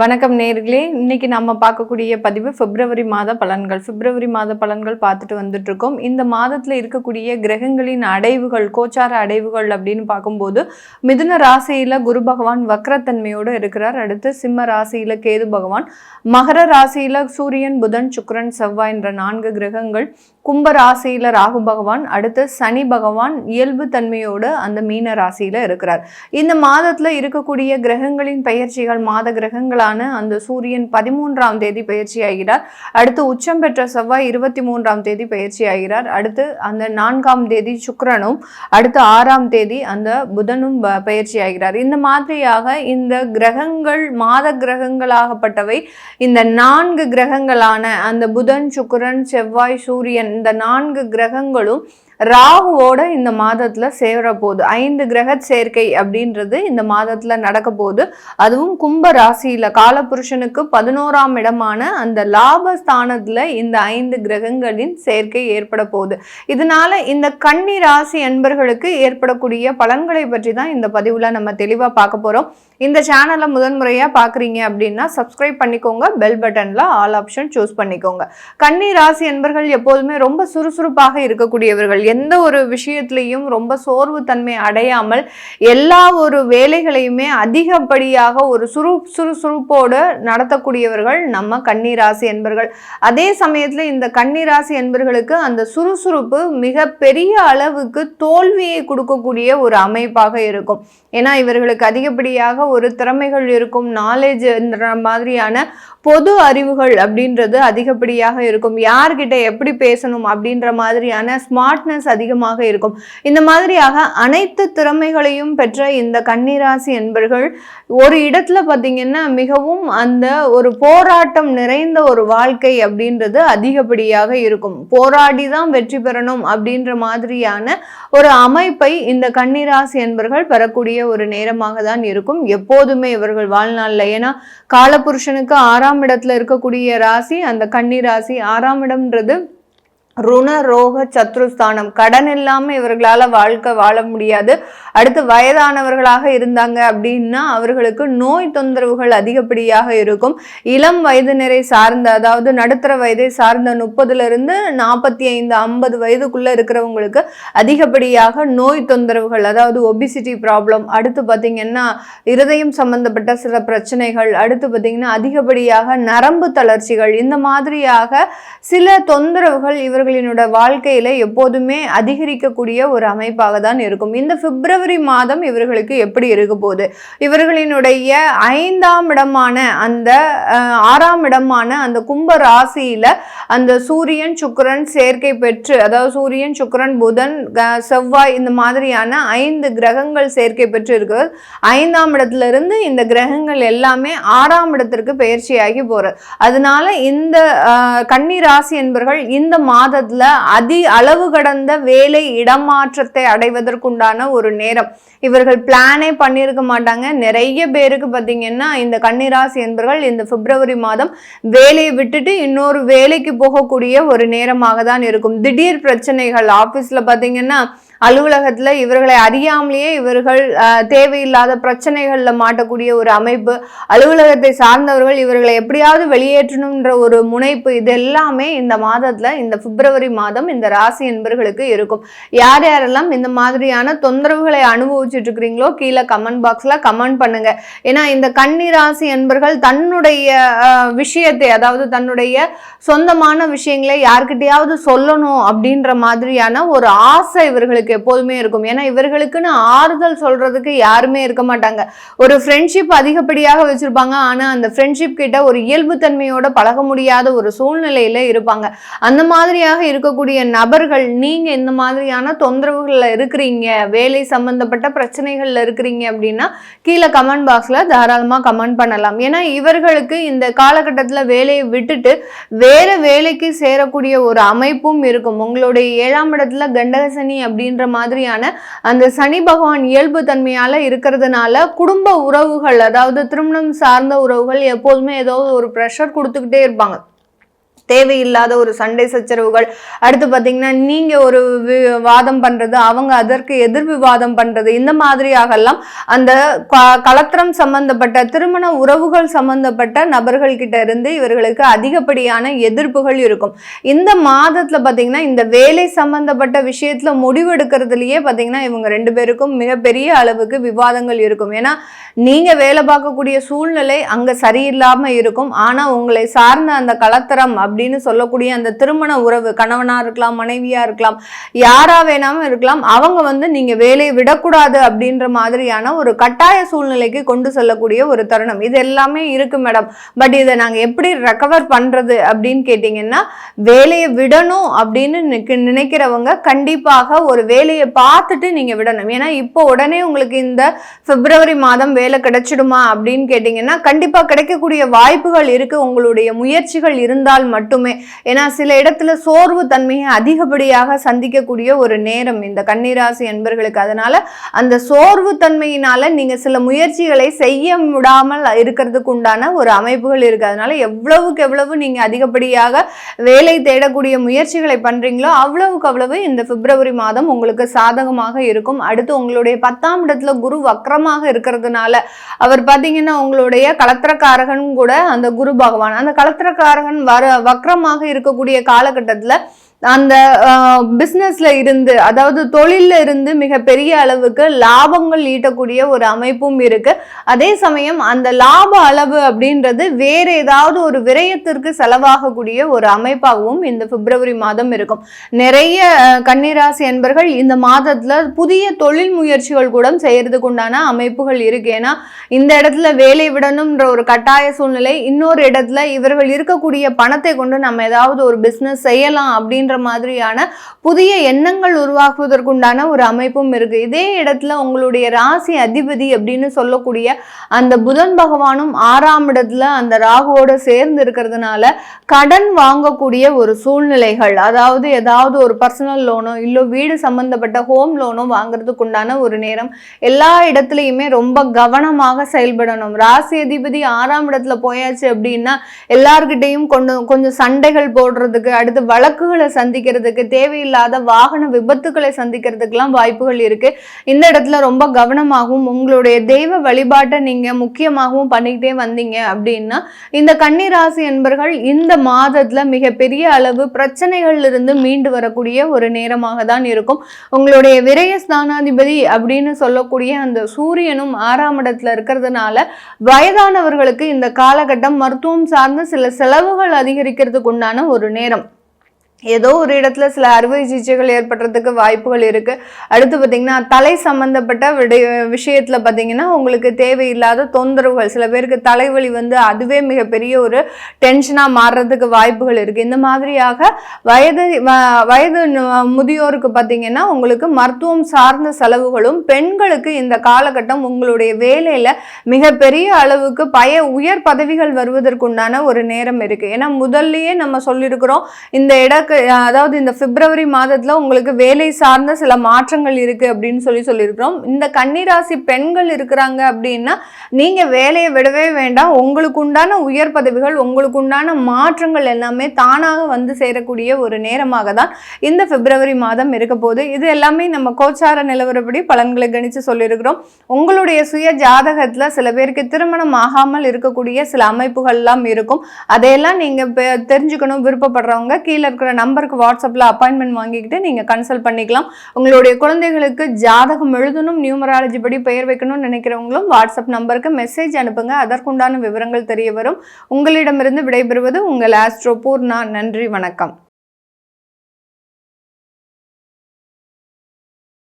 வணக்கம் நேர்களே, இன்னைக்கு நம்ம பார்க்கக்கூடிய பதிவு பிப்ரவரி மாத பலன்கள். பிப்ரவரி மாத பலன்கள் பார்த்துட்டு வந்துட்டு இருக்கோம். இந்த மாதத்துல இருக்கக்கூடிய கிரகங்களின் அடைவுகள், கோச்சார அடைவுகள் அப்படின்னு பார்க்கும்போது மிதுன ராசியில குரு பகவான் வக்ரத்தன்மையோடு இருக்கிறார். அடுத்து சிம்ம ராசியில கேது பகவான், மகர ராசியில சூரியன், புதன், சுக்கிரன், செவ்வாய் என்ற 4 கிரகங்கள், கும்ப ராசியில ராகு பகவான், அடுத்து சனி பகவான் இயல்பு தன்மையோடு அந்த மீன ராசியில இருக்கிறார். இந்த மாதத்துல இருக்கக்கூடிய கிரகங்களின் பெயர்ச்சிகள், மாத கிரகங்கள் அந்த சூரியன் 13ஆம் தேதி பயிற்சி ஆகிறார். அடுத்து உச்சம் பெற்ற செவ்வாய் 23ஆம் தேதி பயிற்சி ஆகிறார். அடுத்து அந்த 4ஆம் தேதி சுக்கிரனும், அடுத்து 6ஆம் தேதி அந்த புதனும் பயிற்சி ஆகிறார். இந்த மாதிரியாக இந்த கிரகங்கள் மாத கிரகங்களாகப்பட்டவை இந்த 4 கிரகங்களான அந்த புதன், சுக்கிரன், செவ்வாய், சூரியன் இந்த 4 கிரகங்களும் ராகுவோட இந்த மாதத்துல சேர போகுது. 5 கிரக சேர்க்கை அப்படின்றது இந்த மாதத்துல நடக்க போகுது. அதுவும் கும்ப ராசியில காலபுருஷனுக்கு 11ஆம் இடமான அந்த லாபஸ்தானத்துல இந்த 5 கிரகங்களின் சேர்க்கை ஏற்பட போகுது. இதனால இந்த கன்னி ராசி அன்பர்களுக்கு ஏற்படக்கூடிய பலன்களை பற்றி தான் இந்த பதிவுல நம்ம தெளிவா பார்க்க போறோம். இந்த சேனலை முதன்முறையா பாக்குறீங்க அப்படின்னா சப்ஸ்கிரைப் பண்ணிக்கோங்க, பெல் பட்டன்ல ஆல் ஆப்ஷன் சூஸ் பண்ணிக்கோங்க. கன்னி ராசி அன்பர்கள் எப்போதுமே ரொம்ப சுறுசுறுப்பாக இருக்கக்கூடியவர்கள். எந்த ஒரு விஷயத்திலையும் ரொம்ப சோர்வு தன்மை அடையாமல் எல்லா ஒரு வேலைகளையுமே அதிகப்படியாக ஒரு சுறுசுறுப்போடு நடத்தக்கூடியவர்கள் நம்ம கன்னிராசி என்பர்கள். அதே சமயத்துல இந்த கன்னிராசி என்பர்களுக்கு அந்த சுறுசுறுப்பு மிக பெரிய அளவுக்கு தோல்வியை கொடுக்கக்கூடிய ஒரு அமைப்பாக இருக்கும். ஏன்னா இவர்களுக்கு அதிகப்படியாக ஒரு திறமைகள் இருக்கும், நாலேஜ் மாதிரியான பொது அறிவுகள் அப்படின்றது அதிகப்படியாக இருக்கும். யார்கிட்ட எப்படி பேசணும் அப்படின்ற மாதிரியான ஸ்மார்ட்னஸ் அதிகமாக இருக்கும். இந்த மாதிரியாக அனைத்து திறமைகளையும் பெற்ற இந்த கன்னிராசி என்பர்கள் ஒரு இடத்துல பார்த்தீங்கன்னா மிகவும் அந்த ஒரு போராட்டம் நிறைந்த ஒரு வாழ்க்கை அப்படின்றது அதிகப்படியாக இருக்கும். போராடி தான் வெற்றி பெறணும் அப்படின்ற மாதிரியான ஒரு அமைப்பை இந்த கன்னிராசி என்பர்கள் பெறக்கூடிய ஒரு நேரமாக தான் இருக்கும் எப்போதுமே இவர்கள் வாழ்நாள்ல. ஏன்னா காலபுருஷனுக்கு 6ஆம் இடத்துல இருக்கக்கூடிய ராசி அந்த கன்னி ராசி. 6ஆம் இடம்ன்றது ருண ரோக சத்ருஸ்தானம். கடன் இல்லாம இவர்களால வாழ்க்கை வாழ முடியாது. அடுத்து வயதானவர்களாக இருந்தாங்க அப்படின்னா அவர்களுக்கு நோய் தொந்தரவுகள் அதிகப்படியாக இருக்கும். இளம் வயதினரை சார்ந்த, அதாவது நடுத்தர வயதை சார்ந்த 30லிருந்து 45 50 வயதுக்குள்ள இருக்கிறவங்களுக்கு அதிகப்படியாக நோய் தொந்தரவுகள், அதாவது ஒபிசிட்டி ப்ராப்ளம், அடுத்து பார்த்தீங்கன்னா இருதயம் சம்பந்தப்பட்ட சில பிரச்சனைகள், அடுத்து பார்த்தீங்கன்னா அதிகப்படியாக நரம்பு தளர்ச்சிகள், இந்த மாதிரியாக சில தொந்தரவுகள் இவர்களினோட வாழ்க்கையில எப்போதுமே அதிகரிக்கக்கூடிய ஒரு அமைப்பாக தான் இருக்கும். இந்த பிப்ரவரி மாதம் இவர்களுக்கு எப்படி இருக்க போகுது? இவர்களினுடைய 5ஆம் இடமான அந்த 6ஆம் இடமான அந்த கும்ப ராசியில அந்த சூரியன் சுக்கிரன் சேர்க்கை பெற்று, அதாவது சூரியன் சுக்கிரன் புதன் செவ்வாய் இந்த மாதிரியான 5 கிரகங்கள் சேர்க்கை பெற்று இருக்கிறது. 5ஆம் இடத்துல இருந்து இந்த கிரகங்கள் எல்லாமே 6ஆம் இடத்திற்கு பெயர்ச்சியாகி போறது. அதனால இந்த கன்னி ராசி என்பர்கள் இந்த மாதத்துல அளவு கடந்த வேலை இடமாற்றத்தை அடைவதற்குண்டான ஒரு நேரம். இவர்கள் பிளானே பண்ணியிருக்க மாட்டாங்க. நிறைய பேருக்கு பார்த்தீங்கன்னா இந்த கன்னிராசி என்பர்கள் இந்த பிப்ரவரி மாதம் வேலையை விட்டுட்டு இன்னொரு வேலைக்கு போகக்கூடிய ஒரு நேரமாக தான் இருக்கும். திடீர் பிரச்சனைகள் ஆபீஸ்ல பார்த்தீங்கன்னா அலுவலகத்துல இவர்களை அறியாமலேயே இவர்கள் தேவையில்லாத பிரச்சனைகள்ல மாட்டக்கூடிய ஒரு அமைப்பு, அலுவலகத்தை சார்ந்தவர்கள் இவர்களை எப்படியாவது வெளியேற்றணும்ன்ற ஒரு முனைப்பு, இது எல்லாமே இந்த மாதத்துல இந்த பிப்ரவரி மாதம் இந்த ராசி என்பர்களுக்கு இருக்கும். யார் யாரெல்லாம் இந்த மாதிரியான தொந்தரவுகளை அனுபவிச்சுட்டு இருக்கிறீங்களோ கீழே கமெண்ட் பாக்ஸ்ல கமெண்ட் பண்ணுங்க. ஏன்னா இந்த கன்னி ராசி என்பர்கள் தன்னுடைய விஷயத்தை, அதாவது தன்னுடைய சொந்தமான விஷயங்களை யார்கிட்டையாவது சொல்லணும் அப்படின்ற மாதிரியான ஒரு ஆசை இவர்களுக்கு எப்போதுமே இருக்கும். ஏன்னா இவர்களுக்குன்னு ஆறுதல் சொல்றதுக்கு யாருமே இருக்க மாட்டாங்க. ஒரு ஃப்ரெண்ட்ஷிப் அதிகப்படியாக வச்சிருப்பாங்க. ஆனா அந்த ஃப்ரெண்ட்ஷிப் கிட்ட ஒரு இயல்பு தன்மையோட பழக முடியாத ஒரு சூழ்நிலையில இருப்பாங்க. அந்த மாதிரியாக இருக்கக்கூடிய நபர்கள் நீங்க இந்த மாதிரியான தொந்தரவுகள்ல இருக்கிறீங்க, வேலை சம்பந்தப்பட்ட பிரச்சனைகள்ல இருக்கிறீங்க அப்படின்னா கீழே கமெண்ட் பாக்ஸ்ல தாராளமா கமெண்ட் பண்ணலாம். ஏன்னா இவர்களுக்கு இந்த காலகட்டத்துல வேலையை விட்டுட்டு வேற வேலைக்கு சேரக்கூடிய ஒரு அமைப்பும் இருக்கும். உங்களுடைய 7ஆம் இடத்துல கண்டகசனி அப்படின்ற மாதிரியான அந்த சனி பகவான் இயல்பு தன்மையால இருக்கிறதுனால குடும்ப உறவுகள், அதாவது திருமணம் சார்ந்த உறவுகள் எப்போதுமே ஏதோ ஒரு ப்ரெஷர் கொடுத்துக்கிட்டே இருப்பாங்க. தேவையில்லாத ஒரு சண்டை சச்சரவுகள், அடுத்து பார்த்தீங்கன்னா நீங்க ஒரு வாதம் பண்றது, அவங்க அதற்கு எதிர் விவாதம் பண்றது, இந்த மாதிரியாகலாம் அந்த கலத்திரம் சம்பந்தப்பட்ட திருமண உறவுகள் சம்பந்தப்பட்ட நபர்கள் கிட்ட இருந்து இவர்களுக்கு அதிகப்படியான எதிர்ப்புகள் இருக்கும். இந்த மாதத்துல பார்த்தீங்கன்னா இந்த வேலை சம்பந்தப்பட்ட விஷயத்துல முடிவெடுக்கிறதுலயே பார்த்தீங்கன்னா இவங்க 2 பேருக்கும் மிகப்பெரிய அளவுக்கு விவாதங்கள் இருக்கும். ஏன்னா நீங்க வேலை பார்க்கக்கூடிய சூழ்நிலை அங்க சரியில்லாம இருக்கும். ஆனா உங்களை சார்ந்த அந்த கலத்திரம் அப்படின்னு சொல்லக்கூடிய அந்த திருமண உறவு, கணவனா இருக்கலாம், மனைவியா இருக்கலாம், யாரா வேணாலும் இருக்கலாம், அவங்க நீங்க வேலையை விடக்கூடாது அப்படின்ற மாதிரியான ஒரு கட்டாய சூழ்நிலைக்கு கொண்டு செல்லக்கூடிய ஒரு தருணம் இது எல்லாமே இருக்கு மேடம். பட் இதை நாங்க எப்படி ரெக்கவர் பண்றது அப்படின்னு கேட்டீங்கன்னா, வேலையை விடணும் அப்படின்னு நினைக்கிறவங்க கண்டிப்பாக ஒரு வேலையை பார்த்துட்டு நீங்க விடணும். ஏன்னா இப்போ உடனே உங்களுக்கு இந்த பிப்ரவரி மாதம் வேலை கிடைச்சிடுமா அப்படின்னு கேட்டீங்கன்னா கண்டிப்பா கிடைக்கக்கூடிய வாய்ப்புகள் இருக்கு, உங்களுடைய முயற்சிகள் இருந்தால் மட்டுமே. ஏன்னா சில இடத்துல சோர்வு தன்மையை அதிகப்படியாக சந்திக்கக்கூடிய ஒரு நேரம் இந்த கன்னிராசி என்பர்களுக்கு. அதனால அந்த சோர்வு தன்மையினால நீங்க சில முயற்சிகளை செய்ய விடாமல் இருக்கிறதுக்கு உண்டான ஒரு அமைப்புகள் இருக்கு. அதனால எவ்வளவுக்கு எவ்வளவு நீங்க அதிகப்படியாக வேலை தேடக்கூடிய முயற்சிகளை பண்றீங்களோ அவ்வளவுக்கு அவ்வளவு இந்த பிப்ரவரி மாதம் உங்களுக்கு சாதகமாக இருக்கும். அடுத்து உங்களுடைய 10ஆம் இடத்துல குரு வக்ரமாக இருக்கிறதுனால அவர் பாத்தீங்கன்னா உங்களுடைய கலத்திரக்காரகன் கூட அந்த குரு பகவான், அந்த கலத்திரக்காரகன் வக்ரமாக இருக்கக்கூடிய காலகட்டத்துல அந்த பிஸ்னஸ்ல இருந்து, அதாவது தொழில இருந்து மிக பெரிய அளவுக்கு லாபங்கள் ஈட்டக்கூடிய ஒரு அமைப்பும் இருக்கு. அதே சமயம் அந்த லாப அளவு அப்படின்றது வேற ஏதாவது ஒரு விரயத்திற்கு செலவாகக்கூடிய ஒரு அமைப்பாகவும் இந்த பிப்ரவரி மாதம் இருக்கும். நிறைய கன்னிராசி என்பர்கள் இந்த மாதத்துல புதிய தொழில் முயற்சிகள் கூட செய்யறதுக்கு உண்டான அமைப்புகள் இருக்கு. ஏன்னா இந்த இடத்துல வேலை விடணும்ன்ற ஒரு கட்டாய சூழ்நிலை, இன்னொரு இடத்துல இவர்கள் இருக்கக்கூடிய பணத்தை கொண்டு நம்ம ஏதாவது ஒரு பிசினஸ் செய்யலாம் அப்படின்ற மாதிரியான புதிய எண்ணங்கள் உருவாக்குவதற்குண்டான ஒரு அமைப்பும் இருக்கு. இதே இடத்துல உங்களுடைய ராசி அதிபதி அப்படின்னு சொல்லக்கூடிய அந்த புதன் பகவானும் 6ஆம் இடத்துல அந்த ராகுவோட சேர்ந்து இருக்கிறதுனால கடன் வாங்கக்கூடிய ஒரு சூழ்நிலைகள், அதாவது ஏதாவது ஒரு பர்சனல் லோனோ இல்ல வீடு சம்பந்தப்பட்ட ஹோம் லோனோ வாங்குறதுக்கு உண்டான ஒரு நேரம். எல்லா இடத்துலையுமே ரொம்ப கவனமாக செயல்படணும். ராசி அதிபதி 6ஆம் இடத்துல போயாச்சு அப்படின்னா எல்லார்கிட்டையும் கொஞ்சம் சண்டைகள் போடுறதுக்கு, அடுத்து வழக்குகளை சந்திக்கிறதுக்கு, தேவையில்லாத வாகன விபத்துக்களை சந்திக்கிறதுக்கெல்லாம் வாய்ப்புகள் இருக்கு. இந்த இடத்துல ரொம்ப கவனமாகவும் உங்களுடைய தெய்வ வழிபாட்டை நீங்க முக்கியமாகவும் பண்ணிக்கிட்டே வந்தீங்க அப்படின்னா இந்த கன்னிராசி என்பர்கள் இந்த மாதத்துல மிகப்பெரிய அளவு பிரச்சனைகள்ல இருந்து மீண்டு வரக்கூடிய ஒரு நேரமாக தான் இருக்கும். உங்களுடைய விரய ஸ்தானாதிபதி அப்படின்னு சொல்லக்கூடிய அந்த சூரியனும் 6ஆம் இடத்துல இருக்கிறதுனால வயதானவர்களுக்கு இந்த காலகட்டம் மருத்துவம் சார்ந்த சில செலவுகள் அதிகரிக்கிறதுக்கு உண்டான ஒரு நேரம். ஏதோ ஒரு இடத்துல சில அறுவை சிகிச்சைகள் ஏற்படுறதுக்கு வாய்ப்புகள் இருக்கு. அடுத்து பார்த்தீங்கன்னா தலை சம்பந்தப்பட்ட விஷயத்துல பார்த்தீங்கன்னா உங்களுக்கு தேவையில்லாத தொந்தரவுகள், சில பேருக்கு தலைவலி அதுவே மிகப்பெரிய ஒரு டென்ஷனா மாறுறதுக்கு வாய்ப்புகள் இருக்கு. இந்த மாதிரியாக வயது முதியோருக்கு பார்த்தீங்கன்னா உங்களுக்கு மருத்துவம் சார்ந்த செலவுகளும், பெண்களுக்கு இந்த காலகட்டம் உங்களுடைய வேலையில மிகப்பெரிய அளவுக்கு உயர் பதவிகள் வருவதற்குண்டான ஒரு நேரம் இருக்கு. ஏன்னா முதல்லயே நம்ம சொல்லியிருக்கிறோம் இந்த அதாவது இந்த பிப்ரவரி மாதத்துல உங்களுக்கு வேலை சார்ந்த சில மாற்றங்கள் இருக்கு அப்படின்னு சொல்லியிருக்கிறோம். இந்த கன்னிராசி பெண்கள் இருக்கிறாங்க அப்படின்னா நீங்க வேலையை விடவே வேண்டாம். உங்களுக்கு உண்டான உயர் பதவிகள், உங்களுக்கு உண்டான மாற்றங்கள் எல்லாமே தானாக சேரக்கூடிய ஒரு நேரமாக தான் இந்த பிப்ரவரி மாதம் இருக்க போது. இது எல்லாமே நம்ம கோச்சார நிலவரப்படி பலன்களை கணிச்சு சொல்லியிருக்கிறோம். உங்களுடைய சுய ஜாதகத்துல சில பேருக்கு திருமணம் ஆகாமல் இருக்கக்கூடிய சில அமைப்புகள் எல்லாம் இருக்கும். அதையெல்லாம் நீங்க தெரிஞ்சுக்கணும் விருப்பப்படுறவங்க கீழே இருக்கிற நம்பருக்கு வாட்ஸ்அப்ல அப்பாயின்மெண்ட் வாங்கிக்கிட்டு நீங்க கன்சல்ட் பண்ணிக்கலாம். உங்களுடைய குழந்தைகளுக்கு ஜாதகம் எழுதணும், நியூமராலஜி படி பெயர் வைக்கணும்னு நினைக்கிறவங்களும் வாட்ஸ்அப் நம்பருக்கு மெசேஜ் அனுப்புங்க. அதற்குண்டான விவரங்கள் தெரிய வரும். உங்களிடமிருந்து விடைபெறுவது உங்கள் ஆஸ்ட்ரோ பூர்ணா. நன்றி, வணக்கம்.